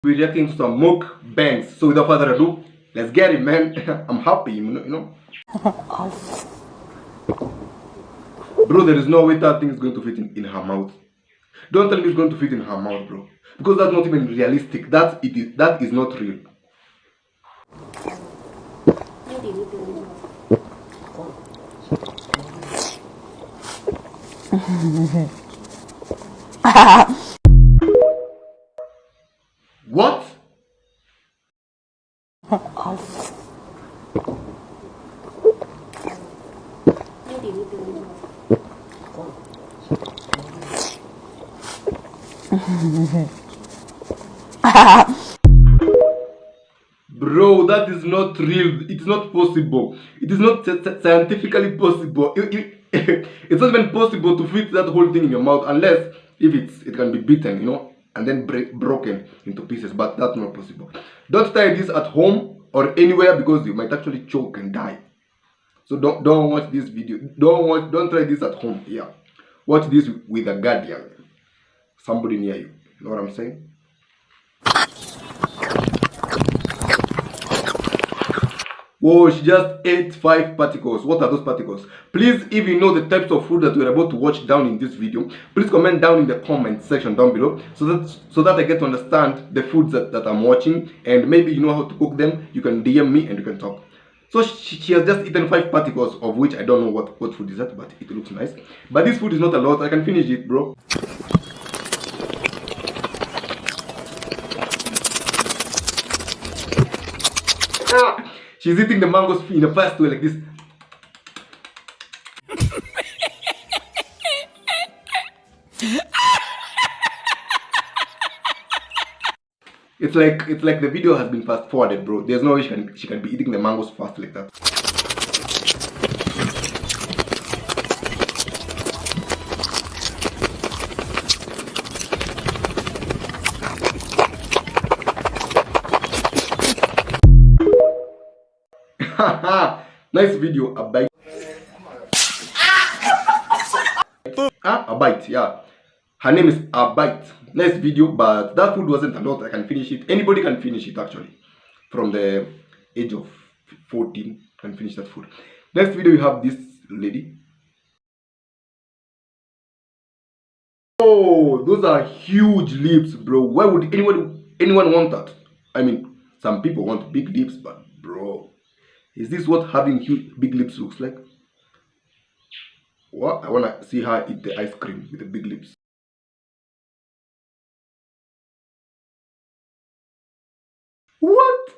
We're reacting to some mukbangs. So without further ado, let's get it, man. I'm happy, you know. Bro, there is no way that thing is going to fit in her mouth. Don't tell me it's going to fit in her mouth, bro. Because that's not even realistic. That is not real. What? Bro, that is not real. It's not possible. It is not scientifically possible. It's not even possible to fit that whole thing in your mouth unless if it can be beaten, you know, and then broken into pieces. But that's not possible. Don't try this at home or anywhere because you might actually choke and die. So don't watch this video. Don't try this at home. Yeah, watch this with a guardian, somebody near you. You know what I'm saying? Whoa, she just ate 5 particles. What are those particles? Please, if you know the types of food that we're about to watch down in this video, please comment down in the comment section down below so that I get to understand the foods that I'm watching, and maybe you know how to cook them. You can DM me and you can talk. So she has just eaten 5 particles, of which I don't know what food is that, but it looks nice. But this food is not a lot. I can finish it, bro. She's eating the mangoes in a fast way like this. It's like the video has been fast forwarded, bro. There's no way she can be eating the mangoes fast like that. Nice video, a bite. A bite, yeah. Her name is A Bite. Nice video, but that food wasn't a lot. I can finish it. Anybody can finish it actually. From the age of 14 can finish that food. Next video, you have this lady. Oh, those are huge lips, bro. Why would anyone want that? I mean, some people want big lips, but bro, is this what having huge big lips looks like? What? I wanna see her eat the ice cream with the big lips. What?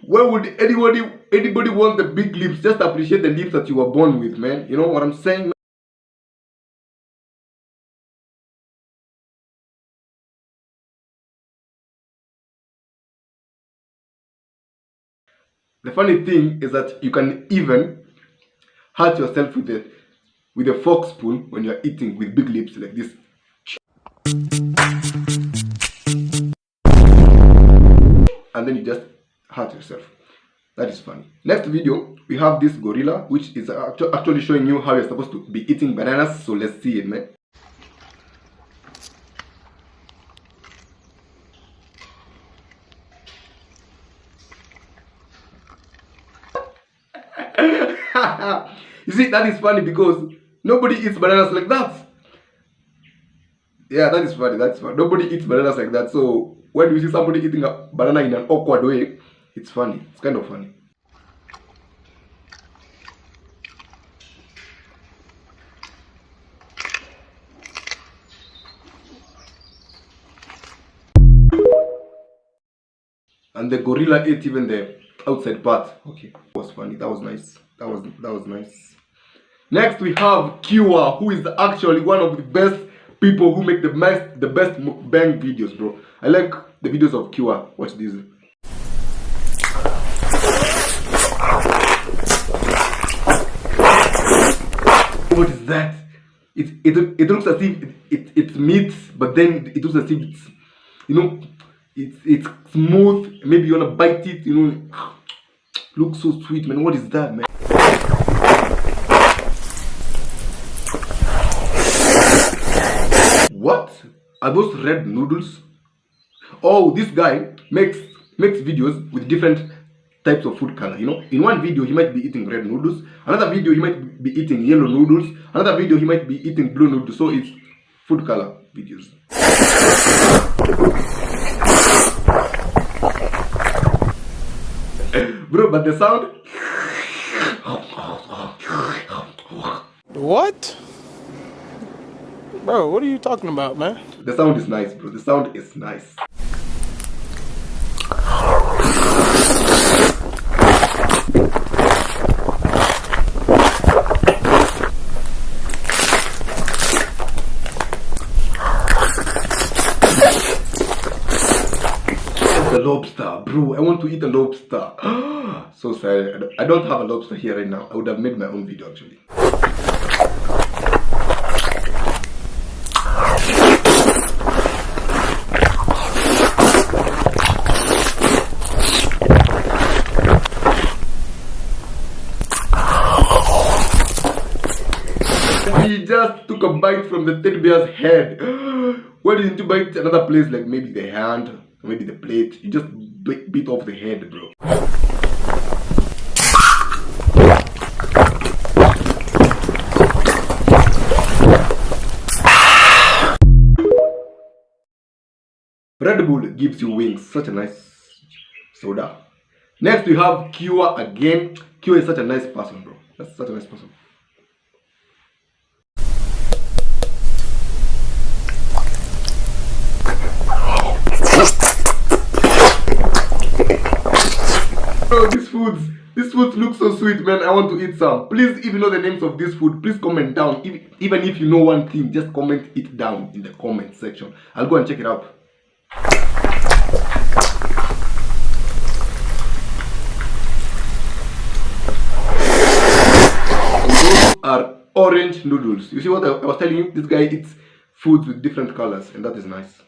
Why would anybody want the big lips? Just appreciate the lips that you were born with, man. You know what I'm saying? The funny thing is that you can even hurt yourself with a fork spoon when you're eating with big lips like this. And then you just hurt yourself. That is funny. Next video, we have this gorilla, which is actually showing you how you're supposed to be eating bananas. So let's see it, man. You see, that is funny because nobody eats bananas like that. Yeah, that is funny. That's funny. Nobody eats bananas like that. So when you see somebody eating a banana in an awkward way, it's funny. It's kind of funny. And the gorilla ate even the outside part. Okay, that was funny. That was nice. That was nice. Next we have Kiwa, who is actually one of the best people who make the best mukbang videos, bro. I like the videos of Kiwa. Watch this. What is that? It looks as if it's meat, but then it looks as if it's, you know, it's smooth. Maybe you wanna bite it, you know. Looks so sweet, man. What is that, man? What? Are those red noodles? Oh, this guy makes videos with different types of food color. You know, in one video he might be eating red noodles, another video he might be eating yellow noodles, another video he might be eating blue noodles. So it's food color videos. Bro, but the sound. What? Bro, what are you talking about, man? The sound is nice, bro. The sound is nice. The lobster, bro. I want to eat a lobster. So sorry. I don't have a lobster here right now. I would have made my own video actually. He just took a bite from the teddy bear's head. Why didn't you bite another place, like maybe the hand, maybe the plate? You just bit off the head, bro. Red Bull gives you wings. Such a nice soda. Next we have Cure again. Cure is such a nice person, bro. That's such a nice person. Bro, these foods look so sweet, man. I want to eat some. Please, if you know the names of this food, please comment down. Even if you know one thing, just comment it down in the comment section. I'll go and check it out. Those are orange noodles. You see what I was telling you? This guy eats foods with different colors, and that is nice.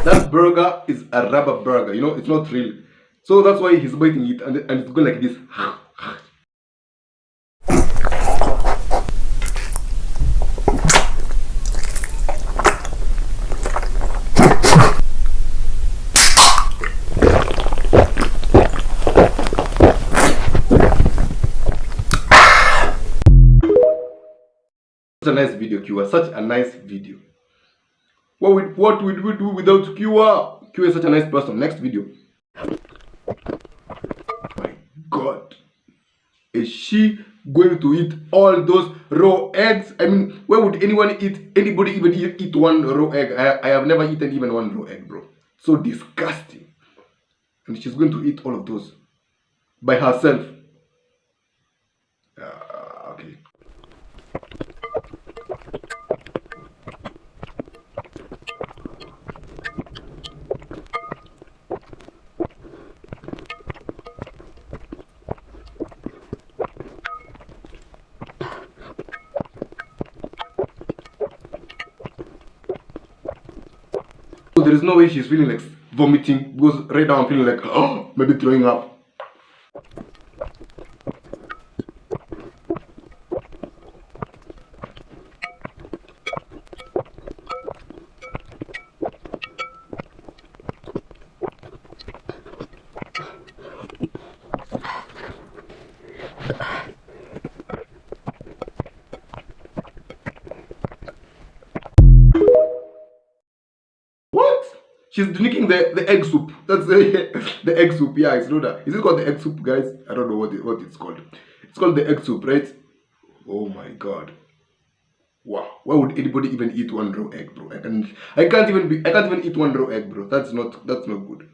That burger is a rubber burger, you know, it's not real. So that's why he's biting it and it's going like this. Such a nice video, Q. Such a nice video. What would we do without Q? Q is such a nice person. Next video. My God. Is she going to eat all those raw eggs? I mean, where would anybody even eat one raw egg? I have never eaten even one raw egg, bro. So disgusting. And she's going to eat all of those by herself. Okay. So there is no way she's feeling like vomiting, because right now I'm feeling like, oh, maybe throwing up. She's drinking the egg soup. That's the egg soup. Yeah, it's not that. Is it called the egg soup, guys? I don't know what it's called. It's called the egg soup, right? Oh my God. Wow, why would anybody even eat one raw egg, bro? I can't even eat one raw egg, bro. That's not good.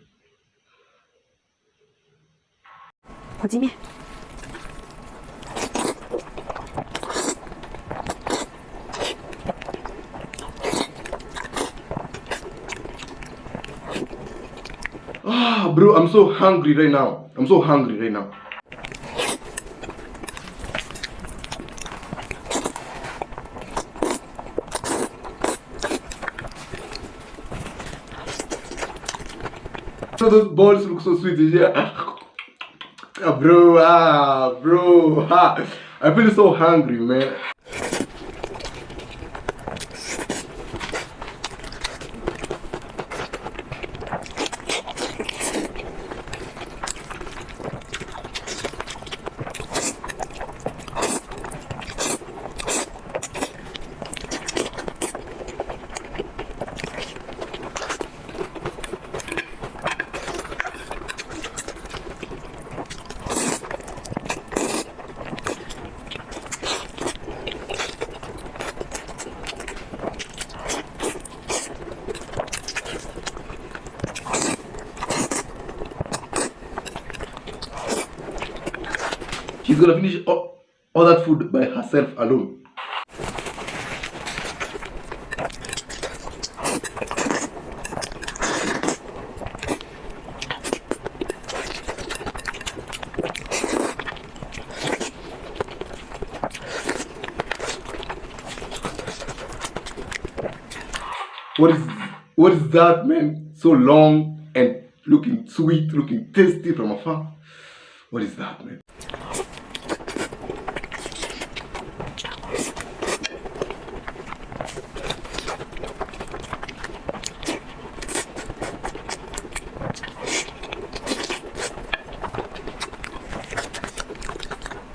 Ah, bro, I'm so hungry right now. So those balls look so sweet. Yeah. Bro. I feel so hungry, man. She's gonna finish all that food by herself alone. What is that, man? So long and looking sweet, looking tasty from afar. What is that, man?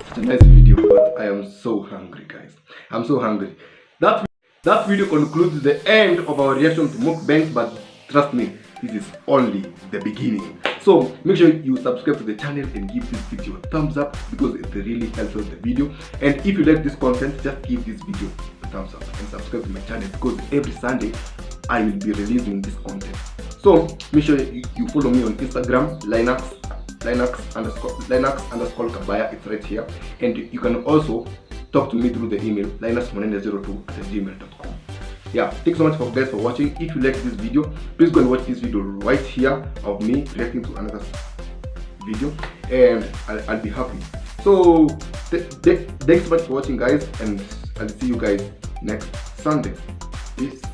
Such a nice video, but I am so hungry, guys. I'm so hungry. That video concludes the end of our reaction to mukbangs, but trust me, this is only the beginning. So make sure you subscribe to the channel and give this video a thumbs up because it really helps out the video. And if you like this content, just give this video a thumbs up and subscribe to my channel because every Sunday I will be releasing this content. So make sure you follow me on Instagram, Linux underscore Kabaya. It's right here. And you can also talk to me through the email linusmonene02@gmail.com. Yeah, thanks so much guys for watching. If you like this video, please go and watch this video right here of me reacting to another video, and I'll be happy. So thanks so much for watching, guys, and I'll see you guys next Sunday. Peace.